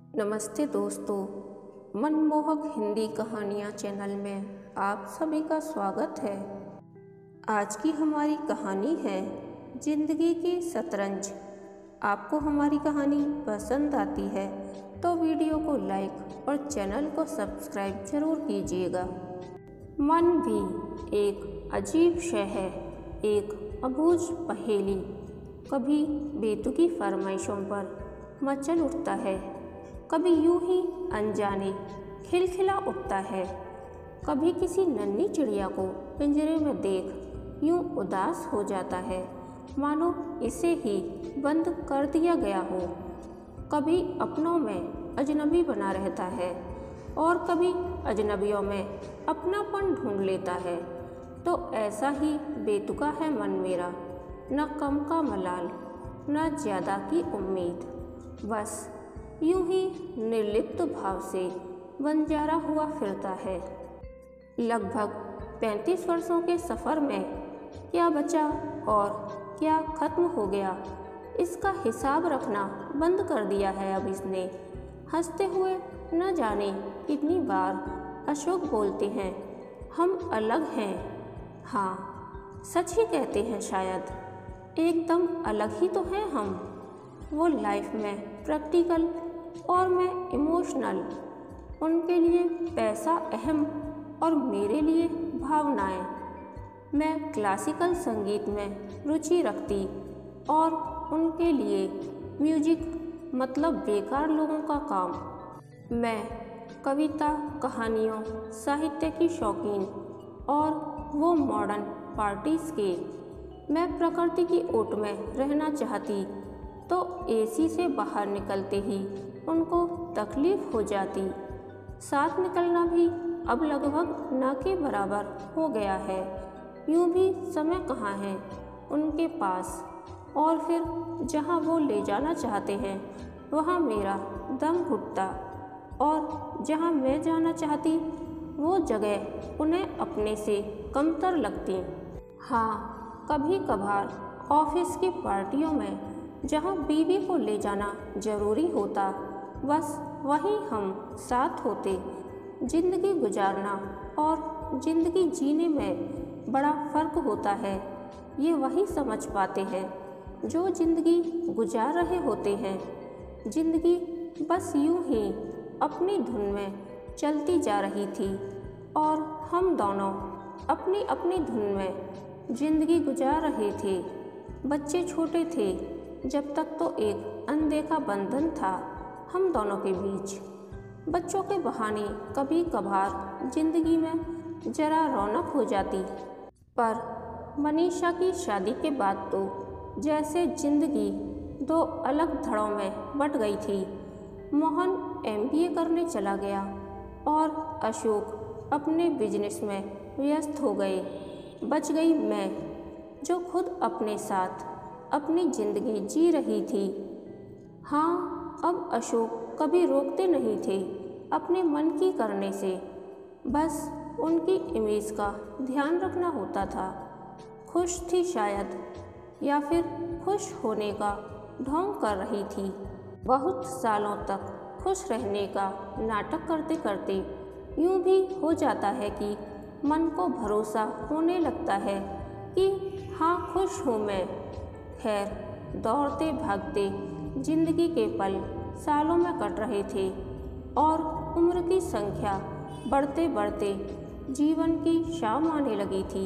नमस्ते दोस्तों, मनमोहक हिंदी कहानियाँ चैनल में आप सभी का स्वागत है। आज की हमारी कहानी है जिंदगी की शतरंज। आपको हमारी कहानी पसंद आती है तो वीडियो को लाइक और चैनल को सब्सक्राइब जरूर कीजिएगा। मन भी एक अजीब शय है, एक अबूझ पहेली। कभी बेतुकी फरमाइशों पर मचल उठता है, कभी यूं ही अनजाने खिलखिला उठता है, कभी किसी नन्ही चिड़िया को पिंजरे में देख यूं उदास हो जाता है मानो इसे ही बंद कर दिया गया हो। कभी अपनों में अजनबी बना रहता है और कभी अजनबियों में अपनापन ढूंढ लेता है। तो ऐसा ही बेतुका है मन मेरा, न कम का मलाल न ज़्यादा की उम्मीद, बस यूं ही निर्लिप्त भाव से बंजारा हुआ फिरता है। लगभग 35 वर्षों के सफ़र में क्या बचा और क्या खत्म हो गया, इसका हिसाब रखना बंद कर दिया है अब इसने। हंसते हुए न जाने कितनी बार अशोक बोलते हैं, हम अलग हैं। हाँ, सच ही कहते हैं शायद, एकदम अलग ही तो हैं हम। वो लाइफ में प्रैक्टिकल और मैं इमोशनल, उनके लिए पैसा अहम और मेरे लिए भावनाएं। मैं क्लासिकल संगीत में रुचि रखती और उनके लिए म्यूजिक मतलब बेकार लोगों का काम। मैं कविता, कहानियों, साहित्य की शौकीन और वो मॉडर्न पार्टीज के। मैं प्रकृति की ओट में रहना चाहती तो एसी से बाहर निकलते ही उनको तकलीफ हो जाती। साथ निकलना भी अब लगभग ना के बराबर हो गया है। यूं भी समय कहाँ है उनके पास, और फिर जहाँ वो ले जाना चाहते हैं वहाँ मेरा दम घुटता, और जहाँ मैं जाना चाहती वो जगह उन्हें अपने से कमतर लगती। हाँ, कभी कभार ऑफिस की पार्टियों में जहाँ बीवी को ले जाना जरूरी होता, बस वहीं हम साथ होते। जिंदगी गुजारना और जिंदगी जीने में बड़ा फ़र्क होता है, ये वही समझ पाते हैं जो जिंदगी गुजार रहे होते हैं। जिंदगी बस यूं ही अपनी धुन में चलती जा रही थी और हम दोनों अपनी अपनी धुन में जिंदगी गुजार रहे थे। बच्चे छोटे थे जब तक तो एक अनदेखा बंधन था हम दोनों के बीच। बच्चों के बहाने कभी कभार जिंदगी में जरा रौनक हो जाती, पर मनीषा की शादी के बाद तो जैसे जिंदगी दो अलग धड़ों में बट गई थी। मोहन एमबीए करने चला गया और अशोक अपने बिजनेस में व्यस्त हो गए। बच गई मैं, जो खुद अपने साथ अपनी जिंदगी जी रही थी। हाँ, अब अशोक कभी रोकते नहीं थे अपने मन की करने से, बस उनकी इमेज का ध्यान रखना होता था। खुश थी शायद, या फिर खुश होने का ढोंग कर रही थी। बहुत सालों तक खुश रहने का नाटक करते करते यूं भी हो जाता है कि मन को भरोसा होने लगता है कि हाँ, खुश हूँ मैं। खैर, दौड़ते भागते जिंदगी के पल सालों में कट रहे थे और उम्र की संख्या बढ़ते बढ़ते जीवन की शाम आने लगी थी।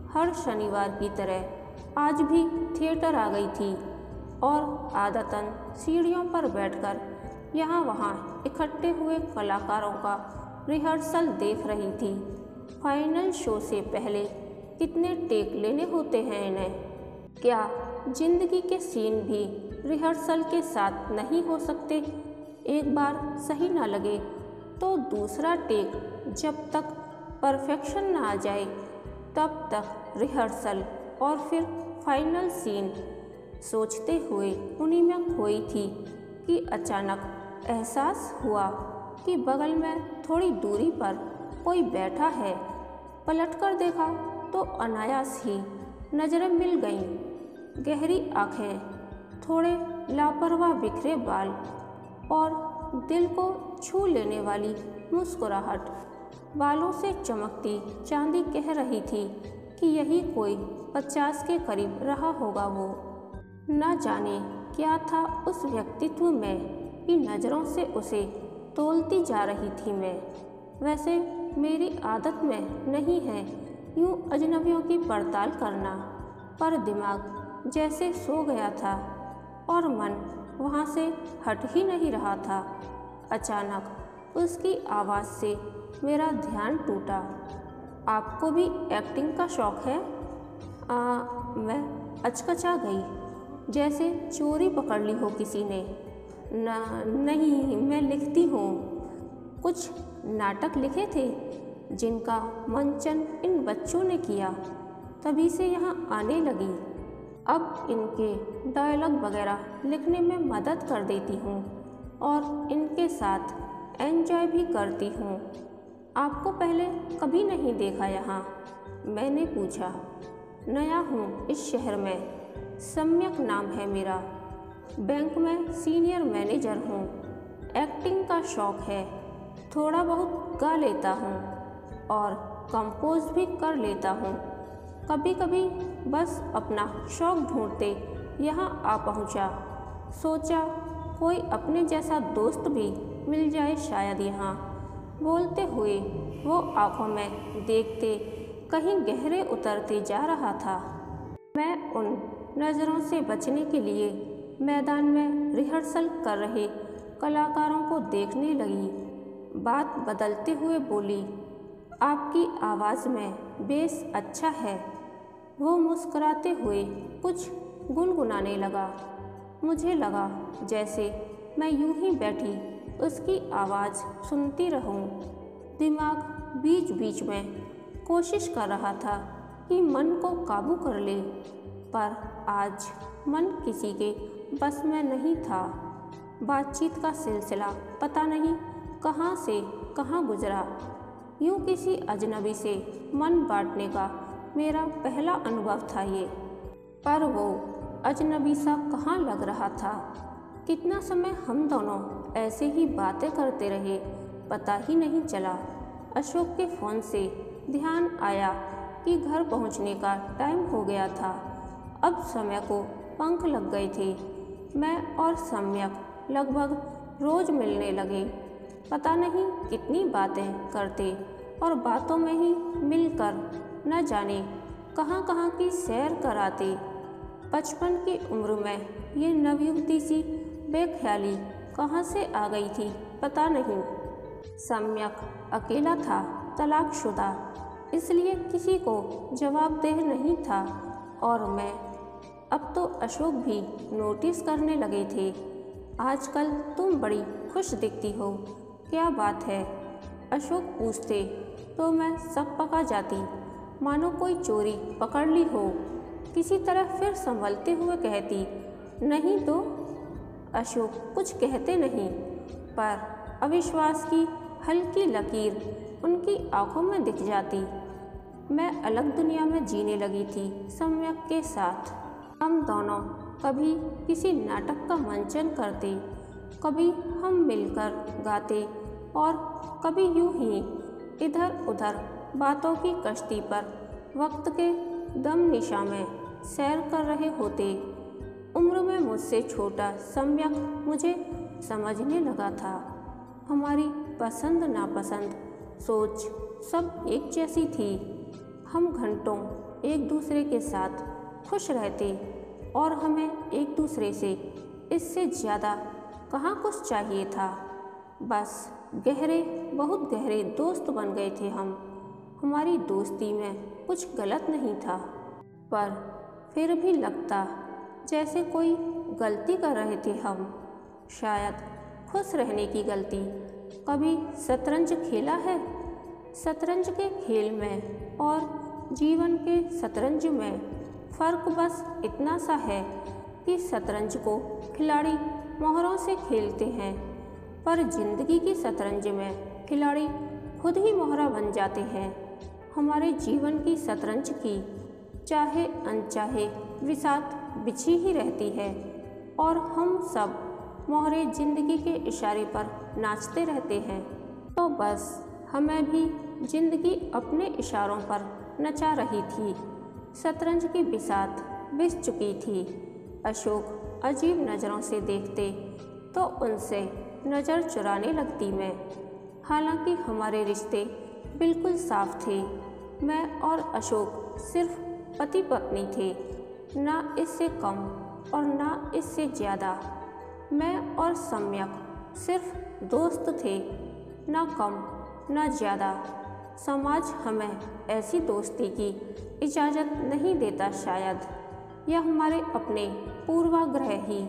हर शनिवार की तरह आज भी थिएटर आ गई थी और आदतन सीढ़ियों पर बैठकर यहाँ वहाँ इकट्ठे हुए कलाकारों का रिहर्सल देख रही थी। फाइनल शो से पहले कितने टेक लेने होते हैं इन्हें। क्या जिंदगी के सीन भी रिहर्सल के साथ नहीं हो सकते? एक बार सही ना लगे तो दूसरा टेक, जब तक परफेक्शन ना आ जाए तब तक रिहर्सल और फिर फाइनल सीन। सोचते हुए उन्हीं में खोई थी कि अचानक एहसास हुआ कि बगल में थोड़ी दूरी पर कोई बैठा है। पलटकर देखा तो अनायास ही नजरें मिल गईं। गहरी आंखें, थोड़े लापरवाह बिखरे बाल, और दिल को छू लेने वाली मुस्कुराहट। बालों से चमकती चांदी कह रही थी कि यही कोई 50 के करीब रहा होगा वो। न जाने क्या था उस व्यक्तित्व में कि नज़रों से उसे तोलती जा रही थी मैं। वैसे मेरी आदत में नहीं है यूं अजनबियों की पड़ताल करना, पर दिमाग जैसे सो गया था और मन वहाँ से हट ही नहीं रहा था। अचानक उसकी आवाज़ से मेरा ध्यान टूटा। आपको भी एक्टिंग का शौक़ है? मैं अचकचा गई, जैसे चोरी पकड़ ली हो किसी ने। नहीं, मैं लिखती हूँ। कुछ नाटक लिखे थे जिनका मंचन इन बच्चों ने किया, तभी से यहाँ आने लगी। अब इनके डायलॉग वगैरह लिखने में मदद कर देती हूँ और इनके साथ एंजॉय भी करती हूँ। आपको पहले कभी नहीं देखा यहाँ? मैंने पूछा। नया हूँ इस शहर में, सम्यक नाम है मेरा। बैंक में सीनियर मैनेजर हूँ। एक्टिंग का शौक़ है, थोड़ा बहुत गा लेता हूँ और कंपोज भी कर लेता हूँ। कभी कभी बस अपना शौक़ ढूंढते यहाँ आ पहुँचा। सोचा कोई अपने जैसा दोस्त भी मिल जाए शायद यहाँ। बोलते हुए वो आँखों में देखते कहीं गहरे उतरते जा रहा था। मैं उन नज़रों से बचने के लिए मैदान में रिहर्सल कर रहे कलाकारों को देखने लगी। बात बदलते हुए बोली, आपकी आवाज़ में बेस अच्छा है। वो मुस्कुराते हुए कुछ गुनगुनाने लगा। मुझे लगा जैसे मैं यूं ही बैठी उसकी आवाज़ सुनती रहूं। दिमाग बीच बीच में कोशिश कर रहा था कि मन को काबू कर ले, पर आज मन किसी के बस में नहीं था। बातचीत का सिलसिला पता नहीं कहाँ से कहाँ गुजरा। यूं किसी अजनबी से मन बांटने का मेरा पहला अनुभव था ये, पर वो अजनबी सा कहाँ लग रहा था। कितना समय हम दोनों ऐसे ही बातें करते रहे, पता ही नहीं चला। अशोक के फ़ोन से ध्यान आया कि घर पहुंचने का टाइम हो गया था। अब समय को पंख लग गए थे। मैं और सम्यक लगभग रोज़ मिलने लगे। पता नहीं कितनी बातें करते और बातों में ही मिलकर न जाने कहाँ कहाँ की सैर कराते। बचपन की उम्र में ये नवयुवती सी बेख्याली कहाँ से आ गई थी पता नहीं। सम्यक अकेला था, तलाकशुदा, इसलिए किसी को जवाबदेह नहीं था। और मैं अब तो अशोक भी नोटिस करने लगे थे। आजकल तुम बड़ी खुश दिखती हो, क्या बात है? अशोक पूछते तो मैं सब पका जाती, मानो कोई चोरी पकड़ ली हो। किसी तरह फिर संभलते हुए कहती, नहीं तो। अशोक कुछ कहते नहीं, पर अविश्वास की हल्की लकीर उनकी आंखों में दिख जाती। मैं अलग दुनिया में जीने लगी थी सम्यक के साथ। हम दोनों कभी किसी नाटक का मंचन करते, कभी हम मिलकर गाते और कभी यूं ही इधर उधर बातों की कश्ती पर वक्त के दम निशा में सैर कर रहे होते। उम्र में मुझसे छोटा सम्यक मुझे समझने लगा था। हमारी पसंद नापसंद, सोच सब एक जैसी थी। हम घंटों एक दूसरे के साथ खुश रहते और हमें एक दूसरे से इससे ज़्यादा कहाँ कुछ चाहिए था। बस गहरे, बहुत गहरे दोस्त बन गए थे हम। हमारी दोस्ती में कुछ गलत नहीं था, पर फिर भी लगता जैसे कोई गलती कर रहे थे हम, शायद खुश रहने की गलती। कभी शतरंज खेला है? शतरंज के खेल में और जीवन के शतरंज में फ़र्क बस इतना सा है कि शतरंज को खिलाड़ी मोहरों से खेलते हैं, पर जिंदगी की शतरंज में खिलाड़ी खुद ही मोहरा बन जाते हैं। हमारे जीवन की शतरंज की चाहे अनचाहे बिसात बिछी ही रहती है और हम सब मोहरे जिंदगी के इशारे पर नाचते रहते हैं, तो बस हमें भी जिंदगी अपने इशारों पर नचा रही थी। शतरंज की बिसात बिछ चुकी थी। अशोक अजीब नज़रों से देखते तो उनसे नज़र चुराने लगती मैं। हालांकि हमारे रिश्ते बिल्कुल साफ थे। मैं और अशोक सिर्फ पति पत्नी थे, ना इससे कम और ना इससे ज़्यादा। मैं और सम्यक सिर्फ दोस्त थे, ना कम ना ज़्यादा। समाज हमें ऐसी दोस्ती की इजाज़त नहीं देता शायद, या हमारे अपने पूर्वाग्रह ही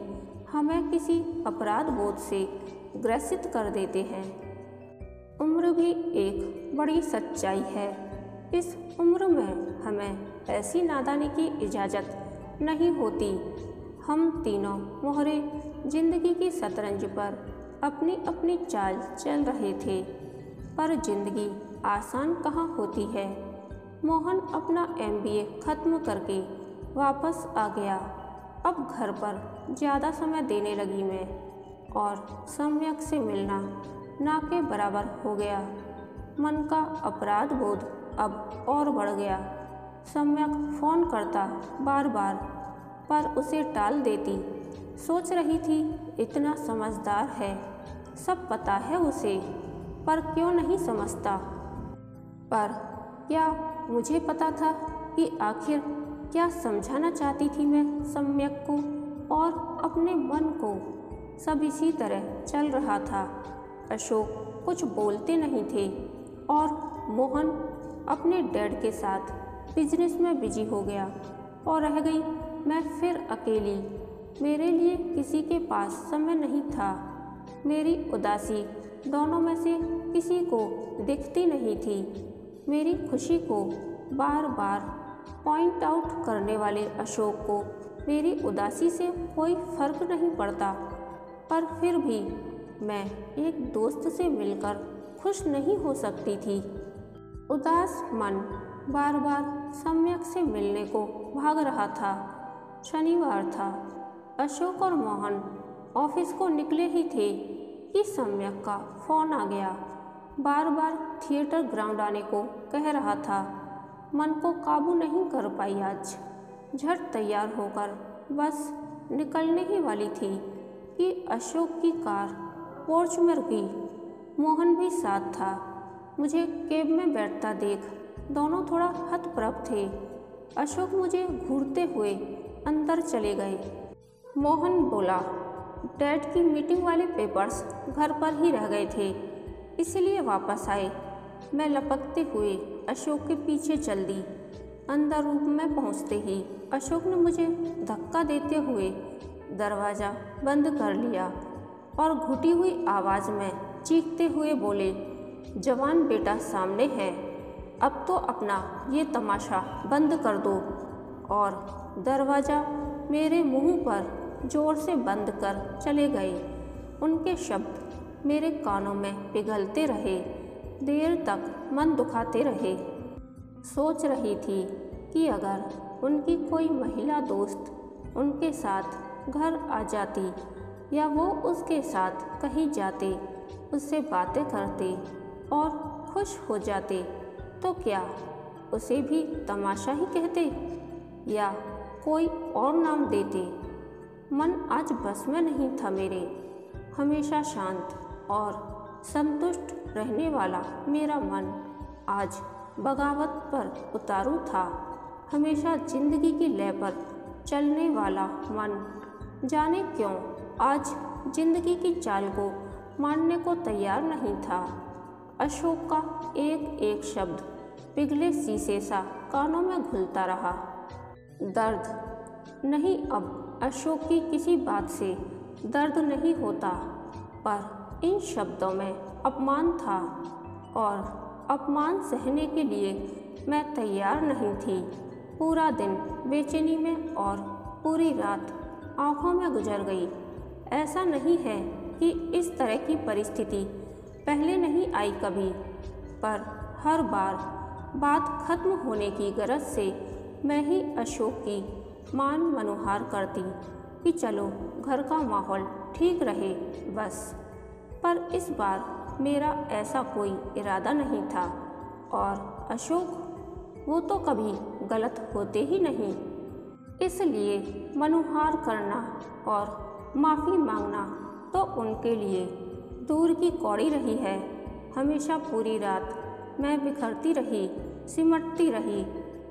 हमें किसी अपराध बोध से ग्रसित कर देते हैं। उम्र भी एक बड़ी सच्चाई है। इस उम्र में हमें ऐसी नादानी की इजाज़त नहीं होती। हम तीनों मोहरे जिंदगी की शतरंज पर अपनी अपनी चाल चल रहे थे, पर जिंदगी आसान कहाँ होती है। मोहन अपना MBA ख़त्म करके वापस आ गया। अब घर पर ज़्यादा समय देने लगी मैं, और सम्यक से मिलना ना के बराबर हो गया। मन का अपराध बोध अब और बढ़ गया। सम्यक फ़ोन करता बार बार, पर उसे टाल देती। सोच रही थी इतना समझदार है, सब पता है उसे, पर क्यों नहीं समझता। पर क्या मुझे पता था कि आखिर क्या समझाना चाहती थी मैं सम्यक को, और अपने मन को। सब इसी तरह चल रहा था। अशोक कुछ बोलते नहीं थे, और मोहन अपने डैड के साथ बिजनेस में बिजी हो गया, और रह गई मैं फिर अकेली। मेरे लिए किसी के पास समय नहीं था। मेरी उदासी दोनों में से किसी को दिखती नहीं थी। मेरी खुशी को बार बार पॉइंट आउट करने वाले अशोक को मेरी उदासी से कोई फर्क नहीं पड़ता, पर फिर भी मैं एक दोस्त से मिलकर खुश नहीं हो सकती थी। उदास मन बार बार सम्यक से मिलने को भाग रहा था। शनिवार था। अशोक और मोहन ऑफिस को निकले ही थे कि सम्यक का फ़ोन आ गया। बार बार थिएटर ग्राउंड आने को कह रहा था। मन को काबू नहीं कर पाई आज। झट तैयार होकर बस निकलने ही वाली थी कि अशोक की कार पोर्च में रुकी। मोहन भी साथ था। मुझे कैब में बैठता देख दोनों थोड़ा हतप्रभ थे। अशोक मुझे घूरते हुए अंदर चले गए। मोहन बोला, डैड की मीटिंग वाले पेपर्स घर पर ही रह गए थे, इसलिए वापस आए। मैं लपकते हुए अशोक के पीछे चल दी। अंदर रूम में पहुंचते ही अशोक ने मुझे धक्का देते हुए दरवाज़ा बंद कर लिया और घुटी हुई आवाज़ में चीखते हुए बोले, जवान बेटा सामने है, अब तो अपना ये तमाशा बंद कर दो। और दरवाज़ा मेरे मुंह पर ज़ोर से बंद कर चले गए। उनके शब्द मेरे कानों में पिघलते रहे। देर तक मन दुखाते रहे। सोच रही थी कि अगर उनकी कोई महिला दोस्त उनके साथ घर आ जाती, या वो उसके साथ कहीं जाते, उससे बातें करते और खुश हो जाते, तो क्या उसे भी तमाशा ही कहते या कोई और नाम देते। मन आज बस में नहीं था मेरे। हमेशा शांत और संतुष्ट रहने वाला मेरा मन आज बगावत पर उतारू था। हमेशा जिंदगी की लय पर चलने वाला मन जाने क्यों आज जिंदगी की चाल को मानने को तैयार नहीं था। अशोक का एक एक शब्द पिघले शीशे सा कानों में घुलता रहा। दर्द नहीं, अब अशोक की किसी बात से दर्द नहीं होता, पर इन शब्दों में अपमान था, और अपमान सहने के लिए मैं तैयार नहीं थी। पूरा दिन बेचैनी में और पूरी रात आँखों में गुजर गई। ऐसा नहीं है कि इस तरह की परिस्थिति पहले नहीं आई कभी, पर हर बार बात खत्म होने की गरज से मैं ही अशोक की मान मनुहार करती कि चलो घर का माहौल ठीक रहे बस। पर इस बार मेरा ऐसा कोई इरादा नहीं था। और अशोक, वो तो कभी गलत होते ही नहीं। इसलिए मनुहार करना और माफ़ी मांगना तो उनके लिए दूर की कौड़ी रही है। हमेशा पूरी रात मैं बिखरती रही, सिमटती रही।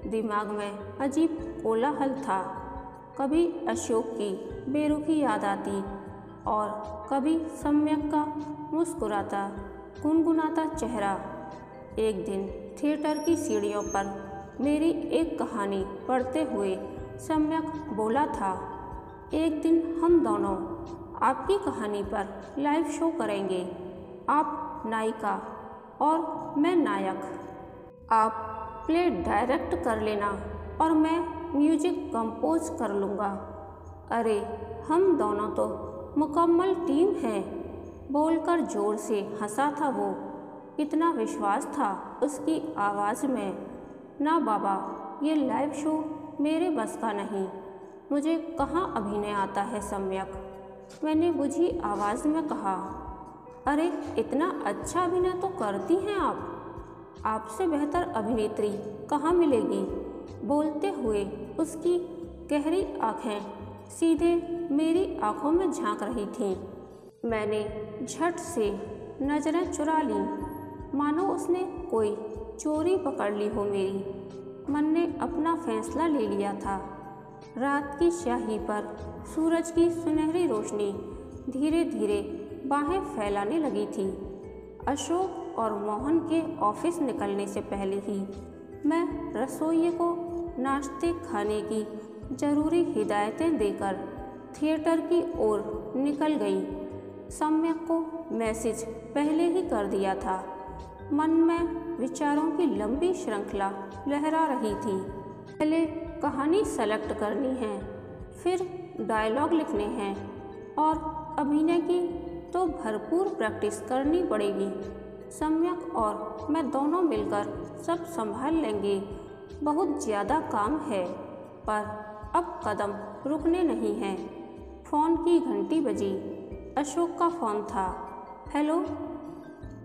दिमाग में अजीब कोलाहल था। कभी अशोक की बेरुखी याद आती और कभी सम्यक का मुस्कुराता गुनगुनाता चेहरा। एक दिन थिएटर की सीढ़ियों पर मेरी एक कहानी पढ़ते हुए सम्यक बोला था, एक दिन हम दोनों आपकी कहानी पर लाइव शो करेंगे। आप नायिका और मैं नायक। आप प्ले डायरेक्ट कर लेना और मैं म्यूजिक कंपोज कर लूँगा। अरे हम दोनों तो मुकम्मल टीम हैं। बोलकर जोर से हंसा था वो। इतना विश्वास था उसकी आवाज़ में। ना बाबा, ये लाइव शो मेरे बस का नहीं। मुझे कहाँ अभिनय आता है सम्यक, मैंने बुझी आवाज़ में कहा। अरे इतना अच्छा अभिनय तो करती हैं आप। आपसे बेहतर अभिनेत्री कहाँ मिलेगी। बोलते हुए उसकी गहरी आँखें सीधे मेरी आँखों में झांक रही थीं। मैंने झट से नज़रें चुरा लीं, मानो उसने कोई चोरी पकड़ ली हो मेरी। मन ने अपना फैसला ले लिया था। रात की स्याही पर सूरज की सुनहरी रोशनी धीरे धीरे बाहें फैलाने लगी थी। अशोक और मोहन के ऑफिस निकलने से पहले ही मैं रसोइये को नाश्ते खाने की ज़रूरी हिदायतें देकर थिएटर की ओर निकल गई। सम्यक को मैसेज पहले ही कर दिया था। मन में विचारों की लंबी श्रृंखला लहरा रही थी। पहले कहानी सेलेक्ट करनी है, फिर डायलॉग लिखने हैं और अभिनय की तो भरपूर प्रैक्टिस करनी पड़ेगी। सम्यक और मैं दोनों मिलकर सब संभाल लेंगे। बहुत ज़्यादा काम है, पर अब कदम रुकने नहीं हैं। फ़ोन की घंटी बजी। अशोक का फ़ोन था। हेलो,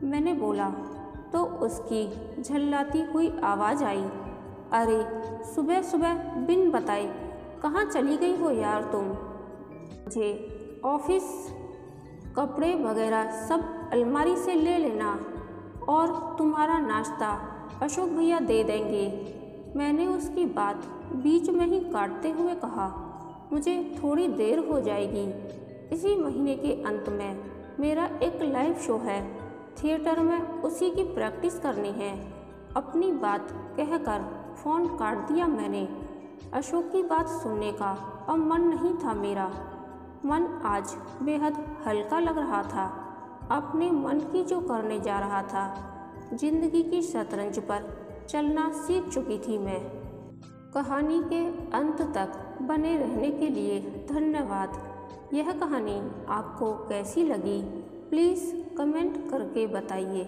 मैंने बोला तो उसकी झल्लाती हुई आवाज़ आई। अरे सुबह सुबह बिन बताए कहाँ चली गई हो यार तुम। मुझे ऑफिस कपड़े वगैरह सब अलमारी से ले लेना और तुम्हारा नाश्ता अशोक भैया दे देंगे। मैंने उसकी बात बीच में ही काटते हुए कहा, मुझे थोड़ी देर हो जाएगी। इसी महीने के अंत में मेरा एक लाइव शो है, थिएटर में उसी की प्रैक्टिस करनी है। अपनी बात कहकर फ़ोन काट दिया मैंने। अशोक की बात सुनने का अब मन नहीं था मेरा। मन आज बेहद हल्का लग रहा था। अपने मन की जो करने जा रहा था। जिंदगी की शतरंज पर चलना सीख चुकी थी मैं। कहानी के अंत तक बने रहने के लिए धन्यवाद। यह कहानी आपको कैसी लगी, प्लीज़ कमेंट करके बताइए।